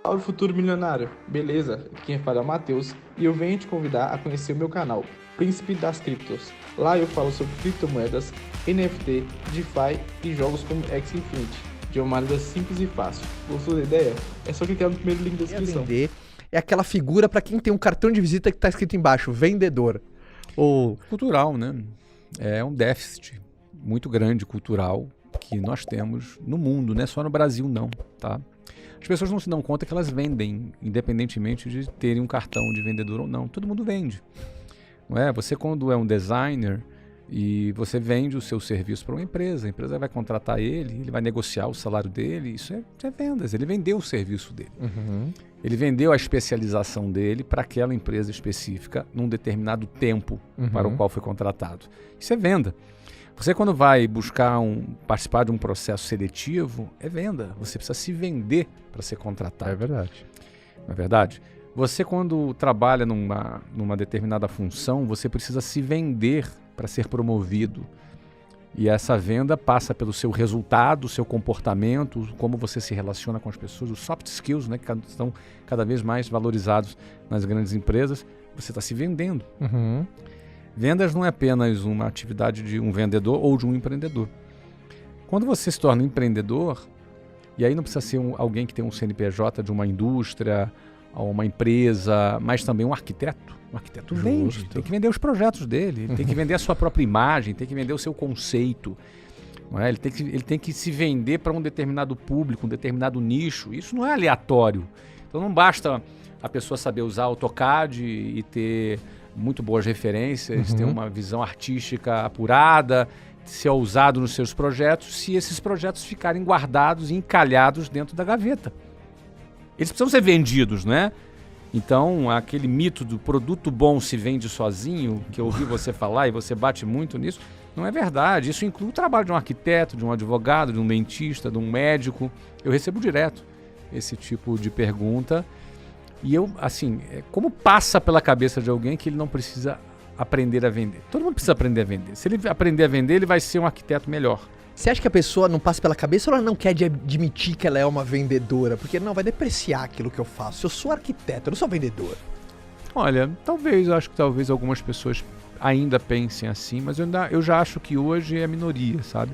Salve futuro milionário, beleza? Quem fala é o Matheus e eu venho te convidar a conhecer o meu canal, Príncipe das Criptos. Lá eu falo sobre criptomoedas, NFT, DeFi e jogos como Axie Infinity, de uma maneira simples e fácil. Gostou da ideia? É só clicar no primeiro link da A descrição. vender é aquela figura para quem tem um cartão de visita que tá escrito embaixo, vendedor. Ou Cultural, né? É um déficit muito grande cultural que nós temos no mundo, não é só no Brasil não, tá? As pessoas não se dão conta que elas vendem, independentemente de terem um cartão de vendedor ou não. Todo mundo vende, não é? Você quando é um designer e você vende o seu serviço para uma empresa, a empresa vai contratar ele vai negociar o salário dele, isso é vendas, ele vendeu o serviço dele. Ele vendeu a especialização dele para aquela empresa específica num determinado tempo para o qual foi contratado. Isso é venda. Você quando vai buscar participar de um processo seletivo, é venda. Você precisa se vender para ser contratado. é verdade. Não é verdade? Você quando trabalha numa determinada função, você precisa se vender para ser promovido. E essa venda passa pelo seu resultado, seu comportamento, como você se relaciona com as pessoas, os soft skills, né, que estão cada vez mais valorizados nas grandes empresas. Você está se vendendo. Vendas não é apenas uma atividade de um vendedor ou de um empreendedor. Quando você se torna empreendedor, e aí não precisa ser alguém que tem um CNPJ de uma indústria, ou uma empresa, mas também um arquiteto. Um arquiteto vende, tem que vender os projetos dele, ele tem que vender a sua própria imagem, tem que vender o seu conceito. Não é? Ele tem que se vender para um determinado público, um determinado nicho. Isso não é aleatório. Então não basta a pessoa saber usar AutoCAD e ter muito boas referências, ter uma visão artística apurada, ser ousado nos seus projetos, se esses projetos ficarem guardados e encalhados dentro da gaveta. Eles precisam ser vendidos, né? Então, aquele mito do produto bom se vende sozinho, que eu ouvi você falar e você bate muito nisso, não é verdade. Isso inclui o trabalho de um arquiteto, de um advogado, de um dentista, de um médico. Eu recebo direto esse tipo de pergunta. E eu, assim, como passa pela cabeça de alguém que ele não precisa aprender a vender? Todo mundo precisa aprender a vender. Se ele aprender a vender, ele vai ser um arquiteto melhor. Você acha que a pessoa não passa pela cabeça ou ela não quer admitir que ela é uma vendedora? Porque não, vai depreciar aquilo que eu faço. Eu sou arquiteto, eu não sou vendedor. Olha, eu acho que talvez algumas pessoas ainda pensem assim, mas eu já acho que hoje é minoria, sabe?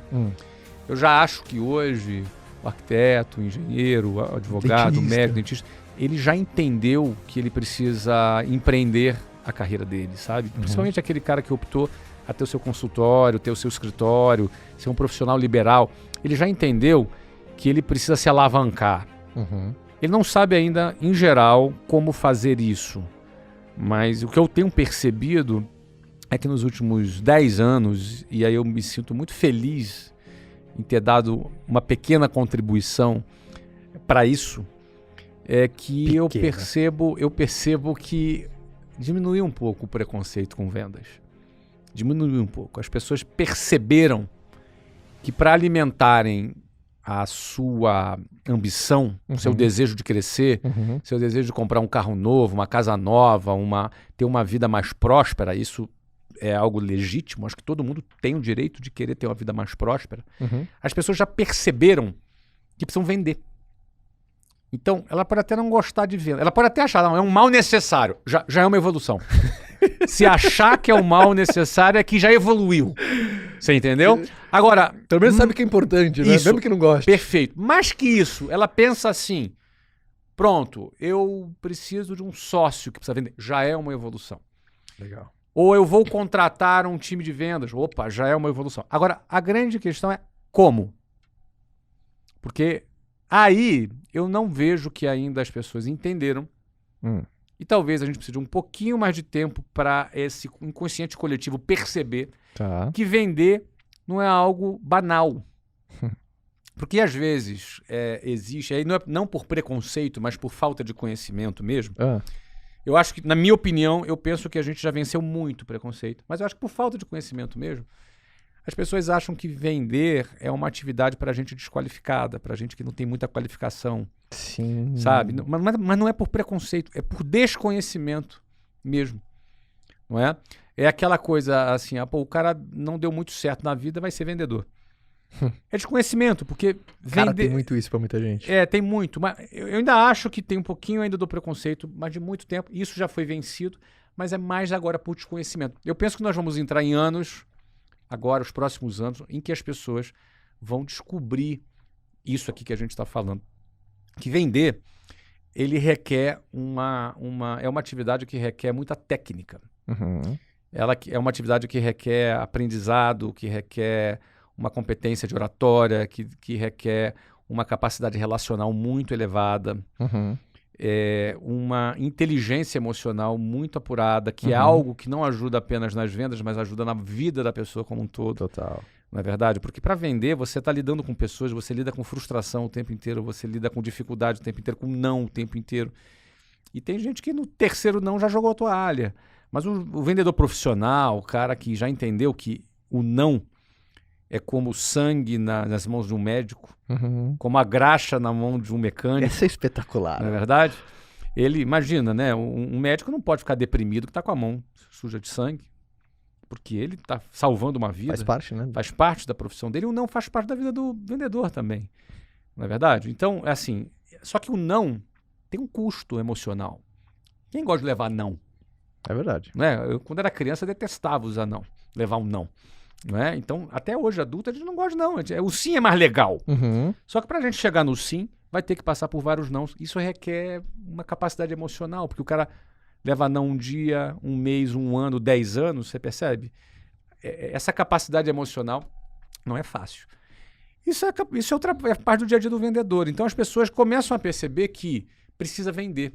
Eu já acho que hoje o arquiteto, o engenheiro, o advogado, o médico, o dentista, ele já entendeu que ele precisa empreender a carreira dele, sabe? Principalmente aquele cara que optou a ter o seu consultório, ter o seu escritório, ser um profissional liberal. Ele já entendeu que ele precisa se alavancar. Ele não sabe ainda, em geral, como fazer isso. Mas o que eu tenho percebido é que nos últimos 10 anos, e aí eu me sinto muito feliz em ter dado uma pequena contribuição para isso, é que eu percebo que diminuiu um pouco o preconceito com vendas. Diminuiu um pouco. As pessoas perceberam que para alimentarem a sua ambição, o seu desejo de crescer, seu desejo de comprar um carro novo, uma casa nova, ter uma vida mais próspera, isso é algo legítimo, acho que todo mundo tem o direito de querer ter uma vida mais próspera. As pessoas já perceberam que precisam vender. Então, ela pode até não gostar de venda, ela pode até achar, não, é um mal necessário, já é uma evolução. Se achar que é um mal necessário é que já evoluiu. Você entendeu? Agora, Pelo menos sabe que é importante, né? isso, Mesmo que não goste. perfeito. Mais que isso, ela pensa assim, pronto, eu preciso de um sócio que precisa vender. Já é uma evolução. Legal. Ou eu vou contratar um time de vendas. Opa, já é uma evolução. Agora, a grande questão é como? Porque aí eu não vejo que ainda as pessoas entenderam. E talvez a gente precise de um pouquinho mais de tempo para esse inconsciente coletivo perceber Tá. que vender não é algo banal. Porque às vezes existe, aí não por preconceito, mas por falta de conhecimento mesmo. Eu acho que, na minha opinião, eu penso que a gente já venceu muito preconceito. Mas eu acho que por falta de conhecimento mesmo, as pessoas acham que vender é uma atividade para gente desqualificada, para gente que não tem muita qualificação, Sim. sabe? Mas não é por preconceito, é por desconhecimento mesmo, não é? É aquela coisa assim, o cara não deu muito certo na vida, vai ser vendedor. É desconhecimento, porque Cara, vender... tem muito isso pra muita gente. Tem muito. Mas eu ainda acho que tem um pouquinho ainda do preconceito, mas de muito tempo. Isso já foi vencido, mas é mais agora por desconhecimento. Eu penso que nós vamos entrar em anos, agora, os próximos anos, em que as pessoas vão descobrir isso aqui que a gente está falando. Que vender, ele requer é uma atividade que requer muita técnica. Uhum. Ela é uma atividade que requer aprendizado, que requer uma competência de oratória, que requer uma capacidade relacional muito elevada, Uhum. uma inteligência emocional muito apurada, que é Uhum. algo que não ajuda apenas nas vendas, mas ajuda na vida da pessoa como um todo. Total. Não é verdade? Porque para vender, você está lidando com pessoas, você lida com frustração o tempo inteiro, você lida com dificuldade o tempo inteiro, com não o tempo inteiro. E tem gente que no terceiro não já jogou a toalha. Mas o vendedor profissional, o cara que já entendeu que o não é como o sangue nas mãos de um médico, Uhum. como a graxa na mão de um mecânico, Essa é espetacular. não é verdade? Ele, imagina, né? Um médico não pode ficar deprimido que está com a mão suja de sangue, porque ele está salvando uma vida. Faz parte, né? Faz parte da profissão dele, e o não faz parte da vida do vendedor também. Não é verdade? Então, é assim, só que o não tem um custo emocional. Quem gosta de levar não? É verdade. Né? Eu, quando era criança, eu detestava usar não, levar um não. Né? Então, até hoje, adulto, a gente não gosta de não. O sim é mais legal. Uhum. Só que para a gente chegar no sim, vai ter que passar por vários nãos. Isso requer uma capacidade emocional, porque o cara leva não um dia, um mês, um ano, 10 anos, você percebe? Essa capacidade emocional não é fácil. Isso é outra parte do dia a dia do vendedor. Então as pessoas começam a perceber que precisa vender.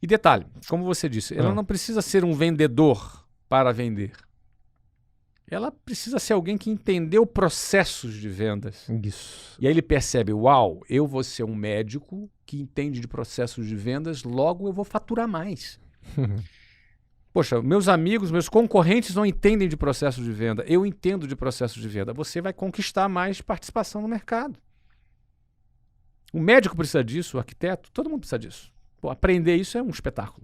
E detalhe, como você disse, ela não precisa ser um vendedor para vender. Ela precisa ser alguém que entendeu processos de vendas. Isso. E aí ele percebe, uau, eu vou ser um médico que entende de processos de vendas, logo eu vou faturar mais. Poxa, meus amigos, meus concorrentes não entendem de processos de venda. Eu entendo de processos de venda. Você vai conquistar mais participação no mercado. O médico precisa disso, o arquiteto, todo mundo precisa disso. Pô, aprender isso é um espetáculo.